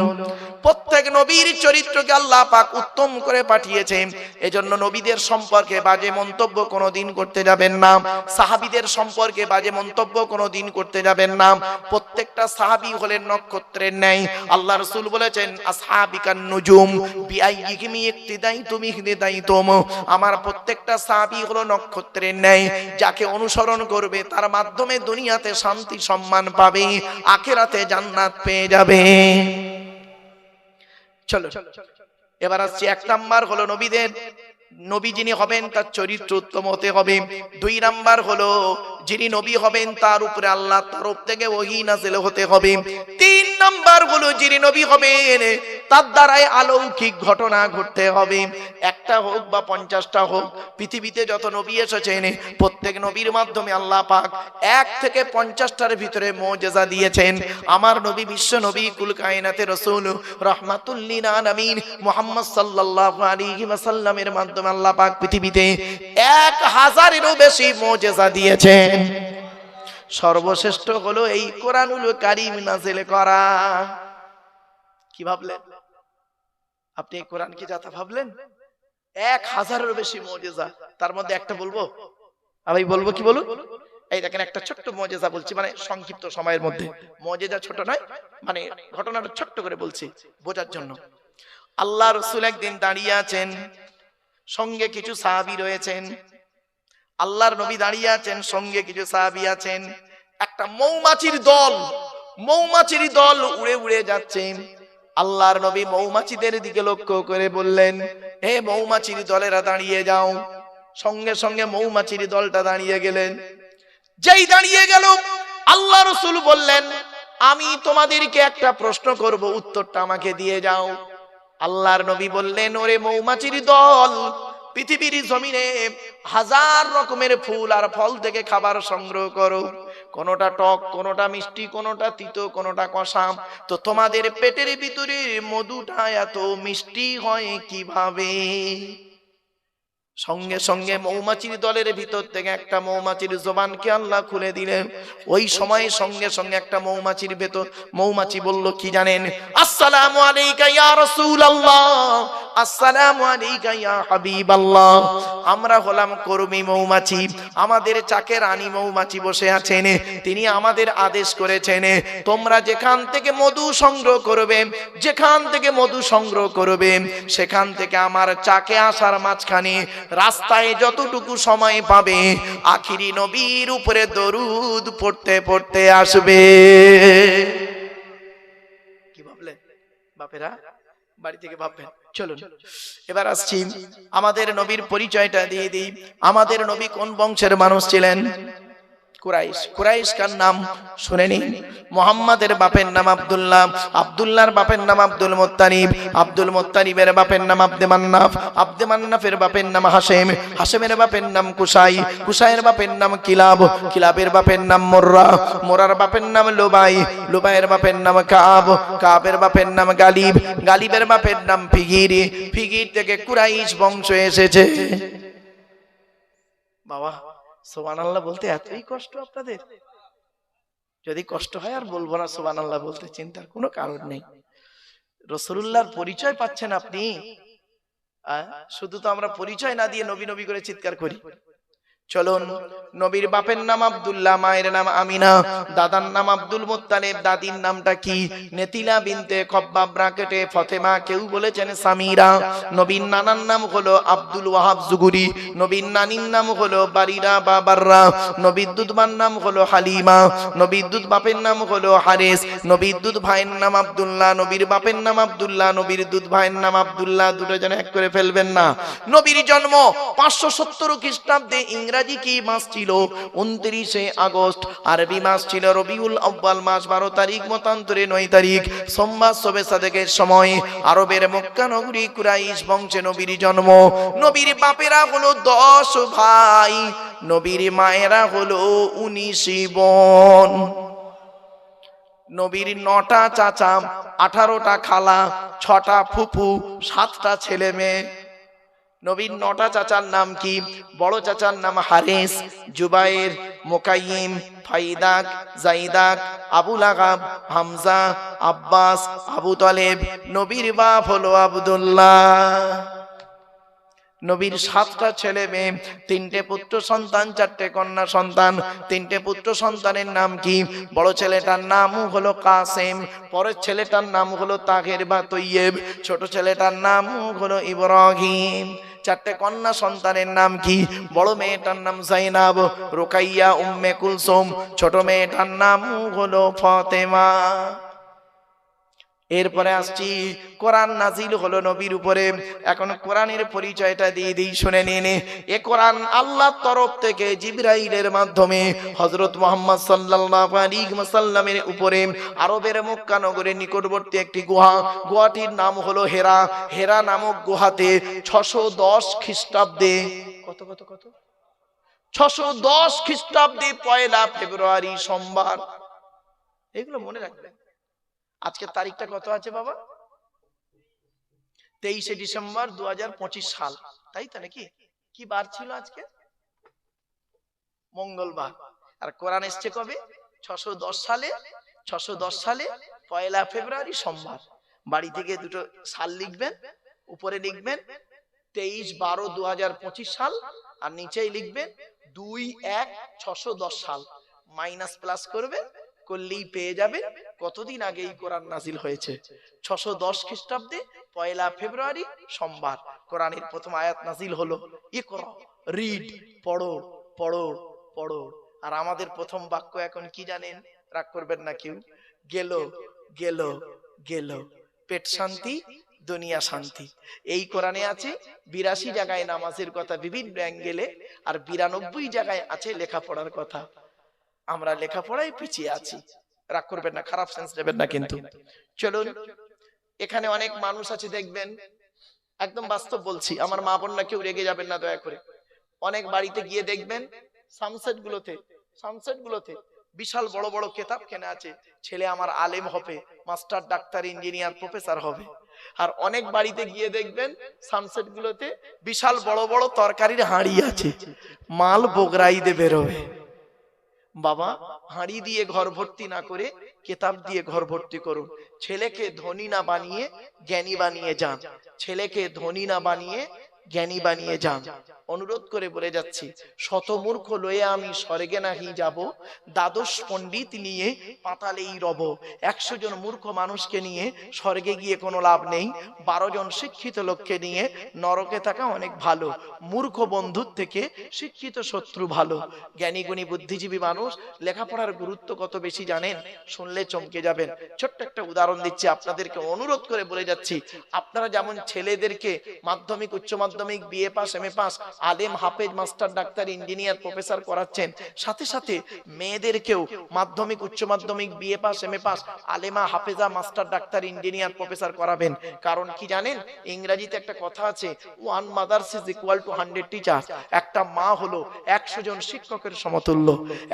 Speaker 1: প্রত্যেক নবীর চরিত্রকে আল্লাহ পাক উত্তম করে পাঠিয়েছেন। এজন্য নবীদের সম্পর্কে বাজে মন্তব্য কোনোদিন করতে যাবেন না, সাহাবীদের সম্পর্কে বাজে মন্তব্য কোনোদিন করতে যাবেন না। প্রত্যেকটা সাহাবী হলেন নক্ষত্রের ন্যায়। আল্লাহ রাসূল বলেছেন, আসহাবিকান নুজুম বিআইয়িহিম ইক্তিদাইতুম ইহতিদাইতুম। আমার প্রত্যেকটা সাহাবী হলো নক্ষত্রের ন্যায়, যাকে অনুসরণ করবে তার মাধ্যমে দুনিয়াতে শান্তি সম্মান পাবে, আখিরাতে জান্নাত পেয়ে যাবে। চলো এবার আসছি। 1 নাম্বার হলো নবীদের, নবী যিনি হবেন তার চরিত্র উত্তম হতে হবে। 2 নাম্বার হলো যিনি নবী হবেন তার উপরে আল্লাহর তরফ থেকে ওহী নাযিল হতে হবে। 3 নাম্বার হলো যিনি নবী হবেন তার দ্বারাই অলৌকিক ঘটনা ঘটতে হবে। একটা হোক বা 50টা হোক, পৃথিবীতে যত নবী এসেছেন প্রত্যেক নবীর মাধ্যমে আল্লাহ পাক 1 থেকে 50টার ভিতরে মুজিজা দিয়েছেন। আমার নবী, বিশ্ব নবী, কুল কায়নাতের রাসূল, রাহমাতুল লিল আলামিন মুহাম্মদ সাল্লাল্লাহু আলাইহি ওয়াসাল্লামের মাধ্যমে আল্লাহ পাক পৃথিবীতে 1000-এরও বেশি মুজিজা দিয়েছেন। সর্বশ্রেষ্ঠ হলো এই কোরআনুল কারীম নাযিল করা। কি ভাবলেন আপনি? এই কোরআন কি যাতা ভাবলেন? 1000-এরও বেশি মুজিজা, তার মধ্যে একটা বলবো। আমি বলবো, কি বলুন? এই দেখেন, একটা ছোট্ট মুজিজা বলছি, মানে সংক্ষিপ্ত সময়ের মধ্যে। মুজিজা ছোট নয়, মানে ঘটনাটা ছোট্ট করে বলছি বোঝার জন্য। আল্লাহ রাসূল একদিন দাঁড়িয়ে আছেন, সঙ্গে কিছু সাহাবী রয়েছেন। আল্লাহর নবী দাঁড়িয়ে আছেন, সঙ্গে কিছু সাহাবী আছেন। একটা মৌমাছির দল উড়ে উড়ে যাচ্ছে। আল্লাহর নবী মৌমাছিদের দিকে লক্ষ্য করে বললেন, হে মৌমাছির দলেরা দাঁড়িয়ে যাও। সঙ্গে সঙ্গে মৌমাছির দলটা দাঁড়িয়ে গেলেন। যেই দাঁড়িয়ে গেল, আল্লাহ রাসূল বললেন, আমি তোমাদেরকে একটা প্রশ্ন করব, উত্তরটা আমাকে দিয়ে যাও। আল্লাহর নবী বললেন, ওরে মৌমাছির দল, পৃথিবীর জমিনে 1000 রকমের ফুল আর ফল থেকে খাবার সংগ্রহ করো, কোনোটা টক, কোনোটা মিষ্টি, কোনোটা তিতো, কোনোটা কষা। তো তোমাদের পেটের ভিতরে মধুটা এত মিষ্টি হয় কিভাবে? সঙ্গে সঙ্গে মৌমাছির দলের ভিতর থেকে একটা মৌমাছির জবানকে আল্লাহ খুলে দিলেন। ওই সময় সঙ্গে সঙ্গে একটা মৌমাছির ভেতর মৌমাছি বলল কি জানেন? আসসালামু আলাইকা ইয়া রাসূলুল্লাহ, আসসালামু আলাইকা ইয়া হাবিবাল্লাহ। আমরা হলাম কর্মী মৌমাছি, আমাদের চাকে রানী মৌমাছি বসে আছেন, তিনি আমাদের আদেশ করেছেন তোমরা যেখান থেকে মধু সংগ্রহ করবে, যেখান থেকে মধু সংগ্রহ করবে, সেখান থেকে আমার চাকে আসার মাঝখানে রাস্তায় যতটুকু সময় পাবে আখিরি নবীর উপরে দরুদ পড়তে পড়তে আসবে। কি ভাবলেন বাপেরা? বাড়ি থেকে ভাববেন। চলুন এবার আসছি আমাদের নবীর পরিচয়টা দিয়ে দিই। আমাদের নবী কোন বংশের মানুষ ছিলেন? কুরাইশ। কুরাইশ কার নাম শুনে নিন। মুহাম্মাদের বাপের নাম আব্দুল্লাহ, আব্দুল্লাহর বাপের নাম আব্দুল মুত্তালিব, আব্দুল মুত্তালিবের বাপের নাম আব্দে মান্নাফ, আব্দে মান্নাফের বাপের নাম হাশেম, হাশেমের বাপের নাম কুসাই, কুসাইয়ের বাপের নাম কিলাব, কিলাবের বাপের নাম মুররা, মুররার বাপের নাম লুবাই, লুবাইয়ের বাপের নাম কাব, কাবের বাপের নাম গালিব, গালিবের বাপের নাম ফিগির, ফিগির থেকে কুরাইশ বংশ এসেছে। বাবা সুবহানাল্লাহ বলতে এতই কষ্ট আপনাদের? যদি কষ্ট হয় আর বলবো না সুবহানাল্লাহ বলতে, চিন্তার কোনো কারণ নেই। রাসূলুল্লাহর পরিচয় পাচ্ছেন আপনি। শুধু তো আমরা পরিচয় না দিয়ে নবী নবী করে চিৎকার করি। চলুন, নবীর বাপের নাম আব্দুল্লাহ, মায়ের নাম আমিনা, দাদার নাম আব্দুল মুত্তালিব, দাদির নামটা কি? নেতিলা বিনতে খব্বাব ব্রাকেটে ফতেমা, কেউ বলেছেন সামিরা। নবীর নানার নাম হলো আব্দুল ওয়াহাব জুগুরি, নবীর নানির নাম হলো বারিরা বা বাররা, নবীর দুধমার নাম হলো হালিমা, নবীর দুধ বাপের নাম হলো হারেস, নবীর দুধ ভাইয়ের নাম আব্দুল্লাহ, নবীর বাপের নাম আব্দুল্লাহ, নবীর দুধ ভাইয়ের নাম আব্দুল্লাহ। দুটো জন এক করে ফেলবেন না। নবীর জন্ম 570 খ্রিস্টাব্দে। ইংরেজি কি মাস ছিল? 29শে আগস্ট। আরবি মাস ছিল রবিউল আউয়াল মাস, 12 তারিখ, মতান্তরে 9 তারিখ, সোমবার শবে সাদেকের সময়। আরবের মক্কা নগরী কুরাইশ বংশে নবীর জন্ম। নবীর বাপেরা হলো 10 ভাই, নবীর মায়েরা হলো 19 বোন। নবীর 9টা চাচা, 18টা খালা, 6টা ফুফু, 7টা ছেলে মেয়ে। নবীর 9টা চাচার নাম কি? বড় চাচার নাম হারেস, জুবাইর, মুকাইম, ফাইদাক, জাইদাক, আবু লাগাব, হামজা, আব্বাস, আবু তালেব। নবীর বাপ হলো আব্দুল্লাহ। নবীর 7টা ছেলে মেয়ে, 3টে পুত্র সন্তান, 4টে কন্যা সন্তান। 3টে পুত্র সন্তানের নাম কি? বড় ছেলেটার নাম হলো কাসেম, পরের ছেলেটার নাম হলো তাহের বা তৈয়েব, ছোট ছেলেটার নাম হলো ইব্রাহিম। 4টে কন্যা সন্তানের নাম কি? বড় মেয়েটার নাম জাইনাব, রুকাইয়া, উম্মে কুলসুম, ছোট মেয়েটার নাম হলো ফাতেমা। এরপরে আসছি, কোরআন নাজিল হলো নবীর উপরে। এখন কোরআনের পরিচয়টা দিয়ে দিই, শুনে নিন। এ কোরআন আল্লাহর তরফ থেকে জিবরাইলের মাধ্যমে হযরত মুহাম্মদ সাল্লাল্লাহু আলাইহি ওয়াসাল্লামের উপরে আরবের মক্কা নগরের নিকটবর্তী একটি গুহা, গুহাটির নাম হলো হেরা। হেরা নামক গুহাতে 610 খ্রিস্টাব্দে, কত কত কত 610 খ্রিস্টাব্দে 1 ফেব্রুয়ারি সোমবার। এগুলো মনে রাখবেন। আজকের তারিখটা কত আছে বাবা? 23শে ডিসেম্বর 2025 সাল, তাই তো নাকি? কি বার ছিল আজকে? মঙ্গলবার। আর কোরআন এসছে কবে? 610 সালে। 610 সালে 1 ফেব্রুয়ারি সোমবার। বাড়ি থেকে দুটো সাল লিখবেন, উপরে লিখবেন 23/12/2025 সাল, আর নিচেই লিখবেন 2/1/610 সাল। মাইনাস প্লাস করবে, করলেই পেয়ে যাবে কতদিন আগে এই কোরআন নাজিল হয়েছে। 610 খ্রিস্টাব্দে 1 ফেব্রুয়ারি সোমবার কোরআনের প্রথম আয়াত নাজিল হলো, ইকরা, রিড, পড়ো পড়ো পড়ো। আর আমাদের প্রথম বাক্য এখন কি জানেন? রাগ করবেন না কেউ। গেল গেল গেল, পেট শান্তি দুনিয়া শান্তি। এই কোরআনে আছে 82 জায়গায় নামাজের কথা বিভিন্ন অ্যাঙ্গেলে, আর 92 জায়গায় আছে লেখাপড়ার কথা। আমরা লেখাপড়ায় পিছিয়ে আছি। রাগ করবেন না, খারাপ সেন্স নেবেন না কিন্তু। চলুন, এখানে অনেক মানুষ আছে দেখবেন, একদম বাস্তব বলছি, আমার মা বোন না কেউ রেগে যাবেন না দয়া করে। অনেক বাড়িতে গিয়ে দেখবেন সানসেট গুলোতে বিশাল বড় বড় কিতাব কেনা আছে, ছেলে আমার আলেম হবে, মাস্টার, ডাক্তার, ইঞ্জিনিয়ার, প্রফেসর হবে। আর অনেক বাড়িতে গিয়ে দেখবেন সানসেট গুলোতে বিশাল বড় বড় তরকারির হাঁড়ি আছে, মাল বগরাই দিয়ে বেরোবে। বাবা, হাঁড়ি দিয়ে ঘর ভর্তি না করে কিতাব দিয়ে ঘর ভর্তি করুন। ছেলেকে ধনী না বানিয়ে জ্ঞানী বানিয়ে যান, ছেলেকে ধনী না বানিয়ে জ্ঞানী বানিয়ে যান। অনুরোধ করে বলে যাচ্ছি, শতমূর্খ লয়ে আমি স্বর্গে নাহি যাব, দ্বাদশ পণ্ডিত নিয়ে পাতালেই রব। 100 জন মূর্খ মানুষকে নিয়ে স্বর্গে গিয়ে কোনো লাভ নেই, 12 জন শিক্ষিত লোককে নিয়ে নরকে থাকা অনেক ভালো। মূর্খ বন্ধুর থেকে শিক্ষিত শত্রু ভালো। জ্ঞানী গুণী বুদ্ধিজীবী মানুষ লেখাপড়ার গুরুত্ব কত বেশি জানেন, শুনলে চমকে যাবেন। ছোট্ট একটা উদাহরণ দিচ্ছি, আপনাদেরকে অনুরোধ করে বলে যাচ্ছি, আপনারা যেমন ছেলেদেরকে মাধ্যমিক, উচ্চ মাধ্যমিক, বিএ পাস, এমএ পাস, আলেম, হাফেজ, মাস্টার, ডাক্তার, ইঞ্জিনিয়ার, প্রফেসর করাচ্ছেন, সাথে সাথে মেয়েদেরকেও মাধ্যমিক, উচ্চ মাধ্যমিক, BA pass, MA pass, আলেমা, হাফেজা, master, doctor, engineer, professor করাবেন। কারণ কি জানেন, ইংরেজিতে একটা কথা আছে, one mother's is equal to 100 teachers. একটা মা হলো 100 জন শিক্ষকের সমতুল্য।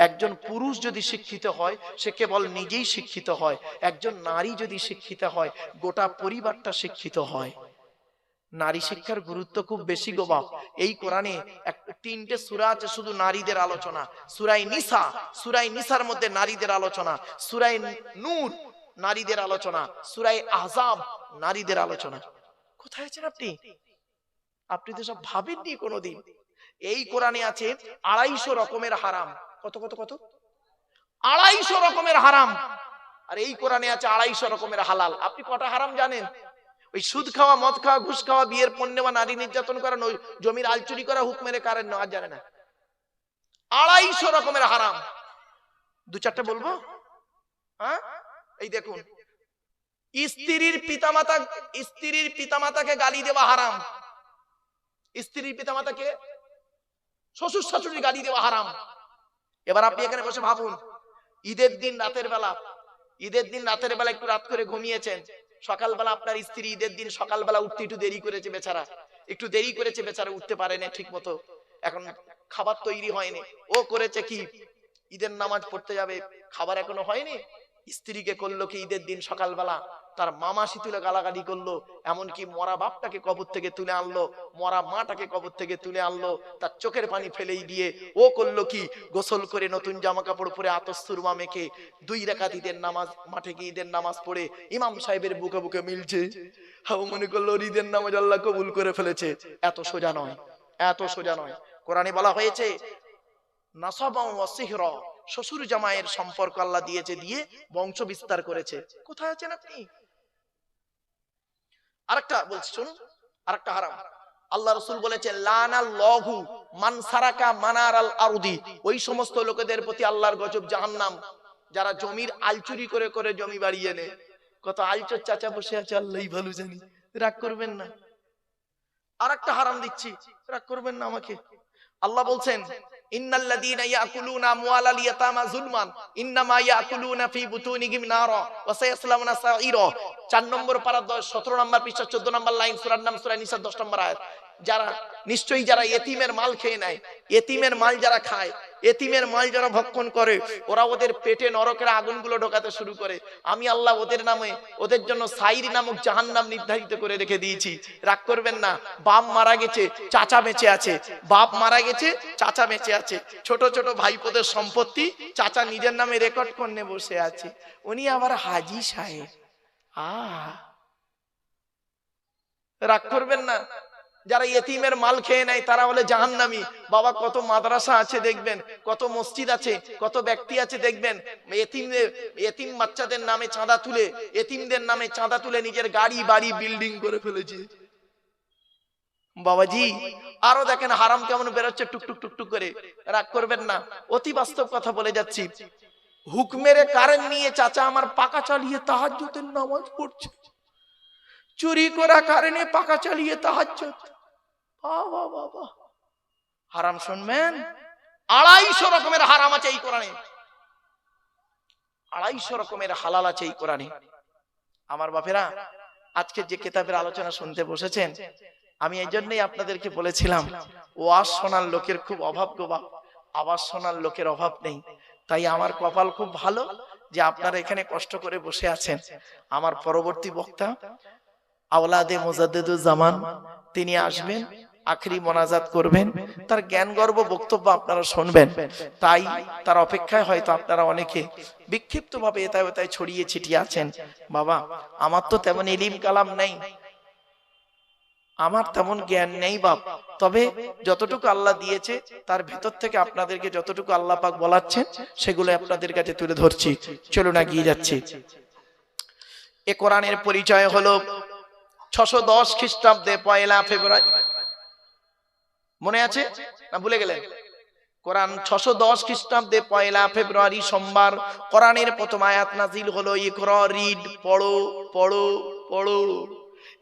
Speaker 1: একজন পুরুষ যদি শিক্ষিত হয়, সে কেবল নিজেই শিক্ষিত হয়। একজন নারী যদি শিক্ষিত হয়, গোটা পরিবারটা শিক্ষিত হয়। নারী শিক্ষার গুরুত্ব খুব বেশি গো বাপ। এই কোরআনে 3টে সূরা আছে শুধু নারীদের আলোচনা। সূরায়ে নিসা, সূরায়ে নিসার মধ্যে নারীদের আলোচনা। সূরায়ে নূর নারীদের আলোচনা। সূরায়ে আহজাব নারীদের আলোচনা। কোথায় আছেন আপনি? আপনি তো সব ভাবেননি কোনোদিন। এই কোরআনে আছে 250 রকমের হারাম। কত কত কত? 250 রকমের হারাম। আর এই কোরআনে আছে 250 রকমের হালাল। আপনি কটা হারাম জানেন? ওই সুদ খাওয়া, মদ খাওয়া, ঘুষ খাওয়া, বিয়ের পণ্য বা নারী নির্যাতন করা, জমির আল চুরি করা, হুক মেরে কারেন না, আর জানে না। 250 রকমের হারাম। 2-4টা বলবো? হ্যাঁ, এই দেখুন, স্ত্রীর পিতামাতাকে গালি দেওয়া হারাম। স্ত্রীর পিতামাতাকে, শ্বশুর শাশুড়ি গালি দেওয়া হারাম। এবার আপনি এখানে বসে ভাবুন, ঈদের দিন রাতের বেলা একটু রাত করে ঘুমিয়েছেন, সকালবেলা আপনার স্ত্রী ঈদের দিন সকালবেলা উঠতে একটু দেরি করেছে, বেচারা উঠতে পারেনি ঠিক মতো, এখন খাবার তৈরি হয়নি, ও করেছে কি, ঈদের নামাজ পড়তে যাবে, খাবার এখনো হয়নি, স্ত্রীকে করলো কি, ঈদের দিন সকালবেলা তার মামাসি তুলে গালাগালি করলো, এমনকি মরা বাপটাকে কবর থেকে তুলে আনলো, মরা মাটাকে কবর থেকে তুলে আনলো, তার চোখের পানি ফেলেই দিয়ে ও করলো কি, গোসল করে নতুন জামা কাপড় পরে আতশ সুরমা মেখে 2 রাকাত ঈদের নামাজ, মাঠে গিয়ে ঈদের নামাজ পড়ে ইমাম সাহেবের বুকে বুকে মিলছে, হাও মনে করলো ঈদের নামাজ আল্লাহ কবুল করে ফেলেছে। এত সোজা নয়, এত সোজা নয়। কোরআনে বলা হয়েছে নাসাবা ওয়া সিহরা, শ্বশুর জামাইয়ের সম্পর্ক আল্লাহ দিয়েছে, দিয়ে বংশ বিস্তার করেছে। কোথায় আছেন আপনি? আরেকটা বলছি শুনুন, আরেকটা হারাম। আল্লাহ রাসূল বলেছেন লানাল্লাহু মান সারাকা মানারাল আরদি, ওই সমস্ত লোকেদের প্রতি আল্লাহর গজব, জাহান্নাম, যারা জমির আল চুরি করে করে জমি বাড়িয়ে নেয়। কত আলচোর চাচা বসে আছে, আল্লাহই ভালো জানি, রাগ করবেন না। আরেকটা হারাম দিচ্ছি, রাগ করবেন না আমাকে। আল্লাহ বলছেন ইন্নাল্লাযীনা ইয়াকুলুনা আমওয়ালাল ইয়াতামা যুলমান ইন্নামা ইয়াকুলুনা ফি বুতুনিহিম নারা ওয়া সায়াসলাউনা সাঈরা। 4 নম্বর পারা 17 নম্বর পৃষ্ঠা 14 নম্বর লাইন, সূরার নাম সূরা নিসা 10 নম্বর আয়াত। যারা এতিমের মাল খেয়ে নেয়, এতিমের মাল যারা খায়, এতিমের মাল যারা ভক্ষণ করে, ওরা ওদের পেটে নরকের আগুনগুলো ঢোকাতে শুরু করে। আমি আল্লাহ ওদের নামে, ওদের জন্য সাইর নামক জাহান্নাম নির্ধারিত করে রেখে দিয়েছি। রাগ করবেন না, বাপ মারা গেছে, চাচা বেঁচে আছে, বাপ মারা গেছে, চাচা বেঁচে আছে, ছোট ছোট ভাইপোদের সম্পত্তি চাচা নিজের নামে রেকর্ড করে বসে আছে, উনি আবার হাজি সাহেব। রাগ করবেন না, যারা ইতিমের মাল খেয়ে নেয় তারা বলে জাহান্নামী। বাবা, কত মাদ্রাসা আছে দেখবেন, কত মসজিদ আছে, কত ব্যক্তি আছে দেখবেন, এতিম বাচ্চাদের নামে চাঁদা তুলে, এতিমদের নামে চাঁদা তুলে নিজের গাড়ি বাড়ি বিল্ডিং করে ফেলেছে। বাবাজি, আরো দেখেন হারাম কেমন বেরোচ্ছে টুকটুক টুকটুক করে। রাগ করবেন না, অতি বাস্তব কথা বলে যাচ্ছি। হুকমের কারেন্ট নিয়ে চাচা আমার পাকা চালিয়ে তাহাজ্জুদের নামাজ পড়ছে, চুরি করা কারণে পাকা চালিয়ে তাহাজ্জুদ। বাবা বাবা, হারাম শুনবেন, 250 রকমের হারাম আছে এই কোরআনে, 250 রকমের হালাল আছে এই কোরআনে। আমার বাপেরা, আজকে যে কিতাবের আলোচনা শুনতে বসেছেন, আমি এই জন্যই আপনাদেরকে বলেছিলাম ওয়াজ শোনার লোকের খুব অভাব গো বাপ, আওয়াজ শোনার লোকের অভাব নেই। তাই আমার কপাল খুব ভালো যে আপনারা এখানে কষ্ট করে বসে আছেন। আমার পরবর্তী বক্তা আওলাদে মুজাদ্দিদুজ জামান, তিনি আসবেন, আখরি মোনাজাত করবেন, তার জ্ঞান গর্ব বক্তব্য আপনারা শুনবেন। তাই তার অপেক্ষায় হয়তো আপনারা অনেকে বিক্ষিপ্ত ভাবে এতায় ওতায় ছড়িয়ে ছিটিয়ে আছেন। বাবা, আমার তো তেমন ইলিম কালাম নেই, আমার তেমন জ্ঞান নেই বাপ, তবে যতটুকু আল্লাহ দিয়েছে তার ভেতর থেকে আপনাদেরকে যতটুকু আল্লাহ পাক বলাচ্ছেন সেগুলো আপনাদের কাছে তুলে ধরছি। চলুন এগিয়ে যাচ্ছি। এ কোরআনের পরিচয় হলো 610 খ্রিস্টাব্দে 1 ফেব্রুয়ারি। মনে আছে না ভুলে গেলেন? কোরআন 610 খ্রিস্টাব্দে 1 ফেব্রুয়ারি সোমবার কোরআনের প্রথম আয়াত নাজিল হলো। ইকরা, রিড, পড়ো পড়ো পড়ো।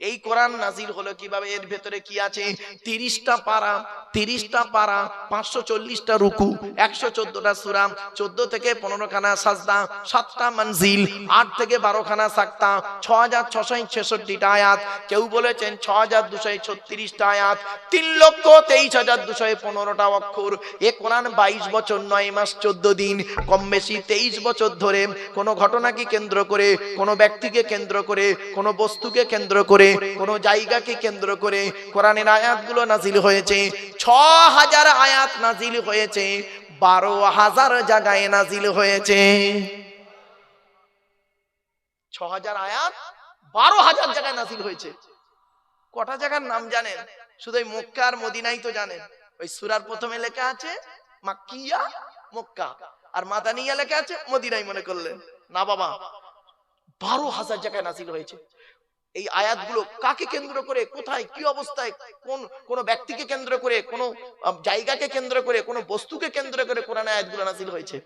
Speaker 1: এই কোরআন নাজিল হলো কিভাবে? এর ভেতরে কি আছে? 30টা পারা, 30টা পারা, 540টা রুকু, 114টা সূরা, 14 থেকে 15 খানা সাজদা, 7টা মঞ্জিল, 8 থেকে 12 খানা সাক্তা, 6666টা আয়াত, কেউ বলেছেন 6236টা আয়াত, 3,23,215টা অক্ষর। এ কোরআন 22 বছর 9 মাস 14 দিন, কম বেশি 23 বছর ধরে কোন ঘটনাকে কেন্দ্র করে, কোন ব্যক্তিকে কেন্দ্র করে, কোন বস্তুকে কেন্দ্র করে, কোন জায়গাকে কেন্দ্র করে কোরআনের আয়াতগুলো নাজিল হয়েছে। 6000 আয়াত নাজিল হয়েছে, 12,000 জায়গায় নাজিল হয়েছে। 6000 আয়াত 12,000 জায়গায় নাজিল হয়েছে। কটা জায়গার নাম জানেন? শুধু এই মক্কা আর মদিনাই তো জানেন। ওই সূরার প্রথমে লেখা আছে মাক্কিয়া, মক্কা, আর মাদানিয়া লেখা আছে মদিনাই মনে করলেন না বাবা। 12,000 জায়গায় নাজিল হয়েছে। এই আয়াতগুলো কাকে কেন্দ্র করে, কোথায়, কি অবস্থায়, কোন ব্যক্তিকে কেন্দ্র করে, কোন জায়গাকে কেন্দ্র করে, কোন বস্তুকে কেন্দ্র করে কোরআন আয়াতগুলো নাজিল হয়েছে?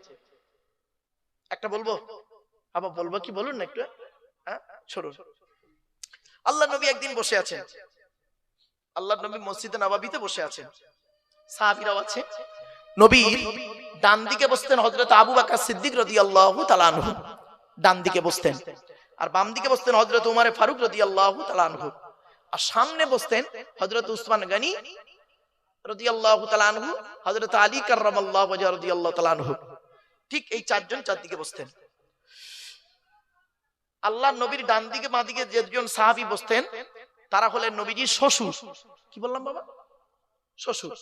Speaker 1: একটা বলবো? আবার বলবো কি বলুন না একটু? হ্যাঁ, শুনুন। আল্লাহ নবী একদিন বসে আছেন, আল্লাহ নবী মসজিদে নববীতে বসে আছেন, সাহাবীরাও আছে। নবীর ডান দিকে বসতেন হযরত আবু বকর সিদ্দিক রাদিয়াল্লাহু তাআলা আনহু, ডান দিকে বসতেন। আর বাম দিকে বসতেন হযরত উমর ফারুক রাদিয়াল্লাহু তাআলা আনহু। আর সামনে বসতেন হযরত উসমান গনি রাদিয়াল্লাহু তাআলা আনহু, হযরত আলী কাররামাল্লাহু ওয়াজহু রাদিয়াল্লাহু তাআলা আনহু। ঠিক এই চারজন চারদিকে বসতেন। আল্লাহর নবীর ডান দিকে বাঁ দিকে যেজন সাহাবী বসতেন তারা হলেন নবীজির শ্বশুর। কি বললাম বাবা? শ্বশুর।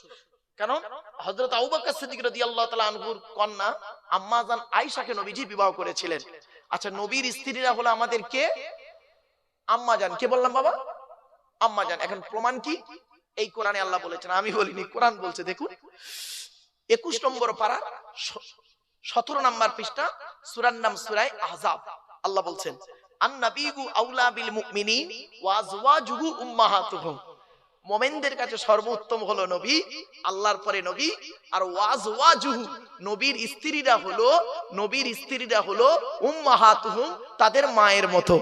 Speaker 1: কারণ হযরত আবু বকর সিদ্দিক রাদিয়াল্লাহু তাআলা আনহুর কন্যা আম্মা জান আয়েশাকে নবীজি বিবাহ করেছিলেন। আচ্ছা, নবীর স্ত্রীরা হলো আমাদের কে? আম্মা জান। কে বললাম বাবা? আম্মা জান। এখন প্রমাণ কি? এই কোরআনে আল্লাহ বলেছেন, আমি বলিনি, কোরআন বলছে। দেখুন 21 নম্বর পারা 17 নম্বর পৃষ্ঠা, সূরার নাম সূরা আহজাব। আল্লাহ বলছেন আন-নাবিয়্যু আউলা বিল মুমিনিন ওয়া আজওয়াজুহু উম্মাহাতুহুম। মুমিনদের কাছে সর্বোত্তম হলো নবী, আল্লাহর পরে নবী। আর ওয়াজওয়াজুহু, নবীর স্ত্রীরা হলো উম্মাহাতুহুম, তাদের মায়ের মতো।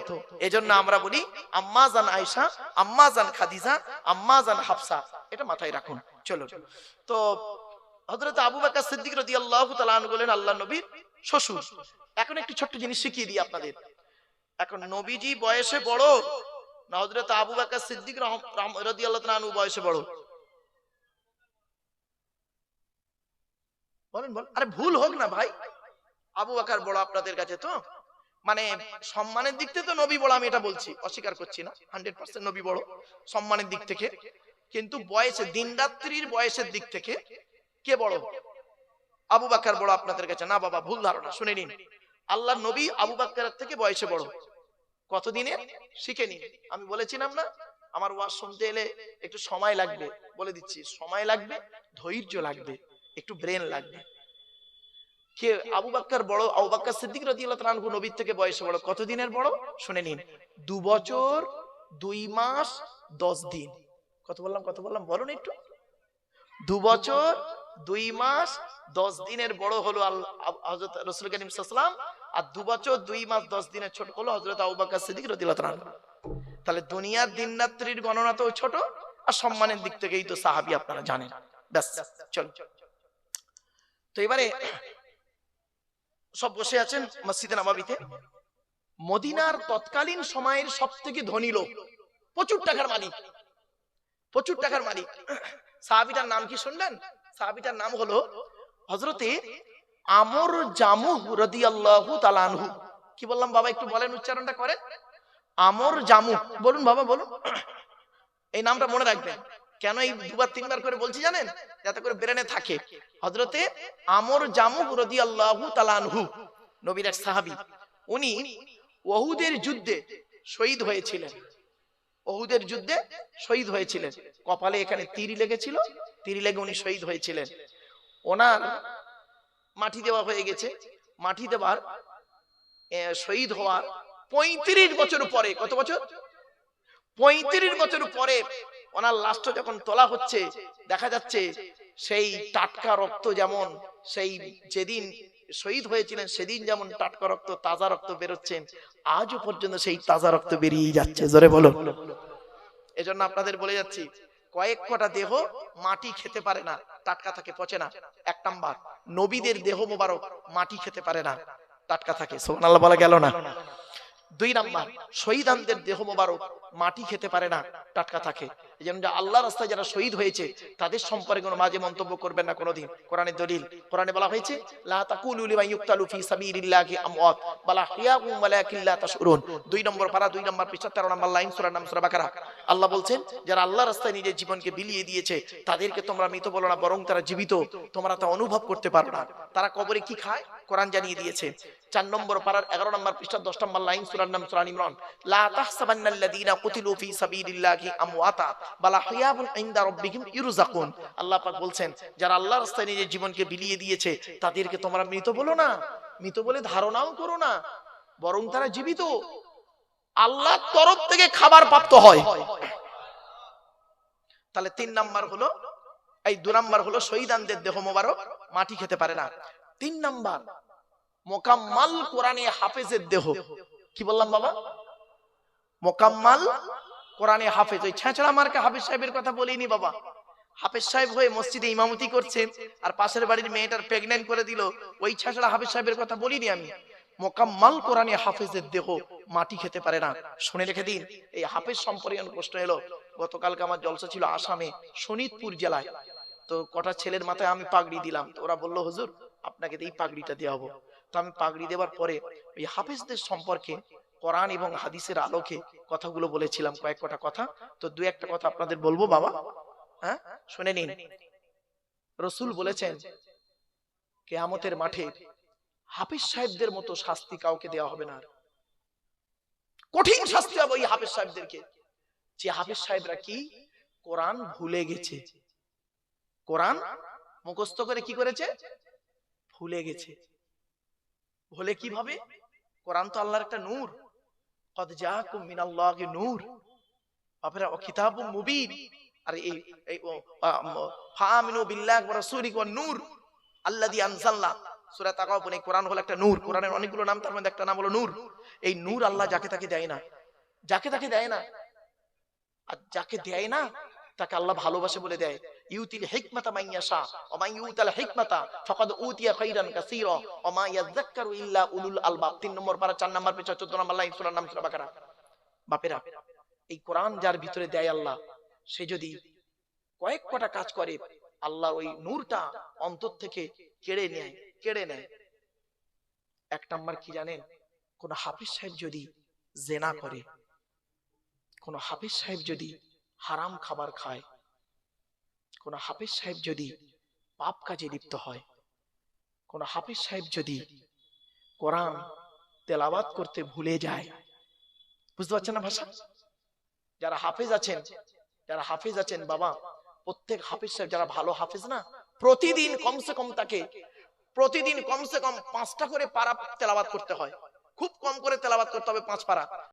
Speaker 1: এজন্য আমরা বলি আম্মা জান আয়েশা, আম্মা জান খাদিজা, আম্মা জান হাফসা। এটা মাথায় রাখুন। চলো, তো হযরত আবু বকর সিদ্দিক রাদিয়াল্লাহু তাআলা আনহু বলেন আল্লাহর নবীর শ্বশুর। এখন একটু ছোট্ট জিনিস শিখিয়ে দিই আপনাদের। এখন নবীজি বয়সে বড় না হযরত আবু বকর সিদ্দিক রাদিয়াল্লাহু তাআলা আনহু বয়সে বড়? বলেন বলেন। আরে ভুল হোক না ভাই, আবু বকর বড় আপনাদের কাছে তো, মানে সম্মানের দিক থেকে তো নবী বড়, আমি এটা বলছি, অস্বীকার করছি না। 100% নবী বড় সম্মানের দিক থেকে, কিন্তু বয়সে, দিন রাত্রির বয়সের দিক থেকে কে বড়? আবু বকর বড় আপনাদের কাছে না বাবা, ভুল ধারণা। শুনে নিন, আল্লাহর নবী আবু বকরের থেকে বয়সে বড়। কতদিনে? শিখে নিন। আমি বলেছিলাম না, আমার ওয়াজ শুনতে এলে একটু সময় লাগবে, বলে দিচ্ছি, সময় লাগবে, ধৈর্য লাগবে, একটু ব্রেন লাগবে। কে আবু বকর বড়? আবু বকর সিদ্দিক রাদিয়াল্লাহু তাআলা আনহু নবীর থেকে বয়সে বড়। কতদিনের বড়? শুনে নিন, 2 বছর 2 মাস 10 দিন। কত বললাম বলুন একটু? 2 বছর 2 মাস 10 দিনের বড় হলো হযরত রাসূল করিম সাল্লাল্লাহু আলাইহি ওয়াসাল্লাম, আর 2 বছর 2 মাস 10 দিনের ছোট হলো হযরত আবু বকর সিদ্দিক রাদিয়াল্লাহু তাআলা আনহু। তাহলে দুনিয়ার দিন রাত্রির গণনা তো ছোট, আর সম্মানের দিক থেকেই তো সাহাবী আপনারা জানেন। ব্যাস, চল। তো এবারে সব বসে আছেন মসজিদে নববীতে। মদিনার তৎকালীন সময়ের সবথেকে ধনী লোক, প্রচুর টাকার মালিক, প্রচুর টাকার মালিক। সাহাবীটার নাম কি শুনলেন? সাহাবীটার নাম হলো হযরতে আমর জামুহ রাদিয়াল্লাহু তাআলা আনহু। কি বললাম বাবা, একটু বলেন, উচ্চারণটা করেন। আমর জামুহ, বলুন বাবা বলুন। এই নামটা মনে রাখবেন। কেন এই দুবার তিনবার করে বলছি জানেন? যাতে করে ব্রেনে থাকে। হযরতে আমর জামুহ রাদিয়াল্লাহু তাআলা আনহু নবীর এক সাহাবী। উনি উহুদের যুদ্ধে শহীদ হয়েছিলেন। উহুদের যুদ্ধে শহীদ হয়েছিলেন। কপালে এখানে তীর লেগেছিল, তীর লেগে উনি শহীদ হয়েছিলেন। ওনার মাটি দেওয়া হয়ে গেছে। মাটি দেওয়ার শহীদ হওয়ার 35 বছর পরে, কত বছর? 35 বছর পরে ওনার লাশটা যখন তোলা হচ্ছে, দেখা যাচ্ছে সেই টাটকা রক্ত, যেমন সেই যেদিন শহীদ হয়েছিলেন সেদিন যেমন টাটকা রক্ত, তাজা রক্ত বেরোচ্ছেন, আজও পর্যন্ত সেই তাজা রক্ত বেরিয়ে যাচ্ছে। জোরে বলো। এজন্য আপনাদের বলে যাচ্ছি, কয়েক কটা দেহ মাটি খেতে পারে না, টাটকা থাকে, পচে না। এক নাম্বার, নবীদের দেহ মোবারক মাটি খেতে পারে না, টাটকা থাকে। সুবহানাল্লাহ বলা গেল না? 2 নাম্বার, শহীদানদের দেহ মোবারক মাটি খেতে পারে না, টাটকা থাকে। যেমন আল্লাহর রাস্তায় যারা শহীদ হয়েছে তাদের সম্পর্কে কোনো বাজে মন্তব্য করবেন না কোনোদিন। কোরআনের দলিল, কোরআনে বলা হয়েছে লা তাকুলু লিমান ইউক্তালু ফি সাবিলিল্লাহি আমওয়াত বাল আহইয়াউম ওয়ালাকিন লা তাশউরুন। 2 নম্বর পারা 2 নম্বর পৃষ্ঠা 13 নম্বর লাইন, সূরার নাম সূরা বাকারা। আল্লাহ বলছেন, যারা আল্লাহর রাস্তায় নিজের জীবনকে বিলিয়ে দিয়েছে তাদেরকে তোমরা মৃত বলো না, বরং তারা জীবিত, তোমরা তা অনুভব করতে পারো না। তারা কবরে কি খায় কোরআন জানিয়ে দিয়েছে। 4 নম্বর পারার 11 নম্বর পৃষ্ঠা 10 নম্বর লাইন, সূরার নাম সূরা ইমরান। লা তাহসাবান্নাল্লাযীনা কুতিলু ফি সাবিলিল্লাহি আমওয়াতা বাল আহইয়াউন ইনদা রাব্বিহিম ইরযাকুন। আল্লাহ পাক বলছেন, যারা আল্লাহর রাস্তায় নিজের জীবনকে বিলিয়ে দিয়েছে তাদেরকে তোমরা মৃত বলো না, মৃত বলে ধারণাও করো না, বরং তারা জীবিত, আল্লাহর তরফ থেকে খাবার প্রাপ্ত হয়। তাহলে 3 নাম্বার হলো, এই 2 নাম্বার হলো শহীদানদের দেহ মোবারক মাটি খেতে পারে না। 3 নাম্বার, মোকাম্মাল কোরআনে হাফেজের দেহ। কি বললাম বাবা? মোকাম্মাল কোরআনে হাফেজ। ওই ছেঁচড়া মার্কা হাফেজ সাহেবের কথা বলিনি বাবা। হাফেজ সাহেব হয়ে মসজিদে ইমামতি করছেন আর পাশের বাড়ির মেয়েটার প্রেগন্যান্ট করে দিল, ওই ছেঁচড়া হাফেজ সাহেবের কথা বলিনি আমি। মোকাম্মাল কোরআনে হাফেজের দেহ মাটি খেতে পারে না। শুনে রেখে দিন, এই হাফেজ সম্পর্কে প্রশ্ন এলো। গতকালকে আমার জলসা ছিল আসামে, শোনিতপুর জেলায়। তো কটা ছেলের মাথায় আমি পাগড়ি দিলাম, তো ওরা বললো, হুজুর আপনাকে এই পাগড়িটা দেওয়া হবো। তো আমি পাগড়ি দেওয়ার পরে ওই হাফেজদের সম্পর্কে কোরআন এবং হাদিসের আলোকে কথাগুলো বলেছিলাম, কয়েক কটা কথা। তো 2-1টা কথা আপনাদের বলবো বাবা, হ্যাঁ শুনে নিন। রাসূল বলেছেন, কিয়ামতের মাঠে হাফেজ সাহেবদের মতো শাস্তি কাউকে দেওয়া হবে না। কঠিন শাস্তি হবে ওই হাফেজ সাহেবদেরকে, যে হাফেজ সাহেবরা কি কোরআন ভুলে গেছে, কোরআন মুখস্থ করে কি করেছে, ভুলে গেছে। ভুলে কিভাবে? কোরআন তো আল্লাহর একটা নূর, কদ জাআকুম মিনাল্লাহি নূর, আপনারা ও কিতাবুম মুবিন। আর এই ফাআমিনু বিল্লাহি ওয়া রাসূলিহি ওয়ান নূর আল্লাযী আনজালনা। সূরা তাকাবুন, এই কোরআন হলো একটা নূর। কোরআনের অনেকগুলো নাম, তার মধ্যে একটা নাম হলো নূর। এই নূর আল্লাহ যাকে তাকে দেয় না, যাকে তাকে দেয় না। আর যাকে দেয় না তাকে আল্লাহ ভালোবাসে বলে দেয়। ইউতিল হিকমাতা মান ইয়াশা ওয়া মান ইউতাল হিকমাতা ফাকাদ উতিয়া খাইরান কাসীরা ওয়া মা ইয়াযাক্কারু ইল্লা উলুল আলবাব। 3 নম্বর পারা 4 নম্বর পৃষ্ঠা 14 নম্বর লাইন, সূরার নাম সূরা বাকারা। বাপেরা, এই কোরআন যার ভিতরে দেয় আল্লাহ, সে যদি কয়েক কটা কাজ করে, আল্লাহ ওই নূরটা অন্তর থেকে কেড়ে নেয়। 1 নাম্বার কি জানেন? কোন হাফেজ সাহেব যদি জেনা করে, কোন হাফেজ সাহেব যদি হারাম খাবার খায়, কোন হাফেজ সাহেব যদি পাপ কাজে লিপ্ত হয়, কোন হাফেজ সাহেব যদি কোরআন তেলাওয়াত করতে ভুলে যায়, বুঝতে পারছেন না ভাষা? যারা হাফেজ আছেন বাবা, প্রত্যেক হাফেজ সাহেব, যারা ভালো হাফেজ না, প্রতিদিন কমসে কম 5টা করে পারা তেলাওয়াত করতে হয়। খুব কম করে তেলাওয়াত করতে হবে 5 পারা।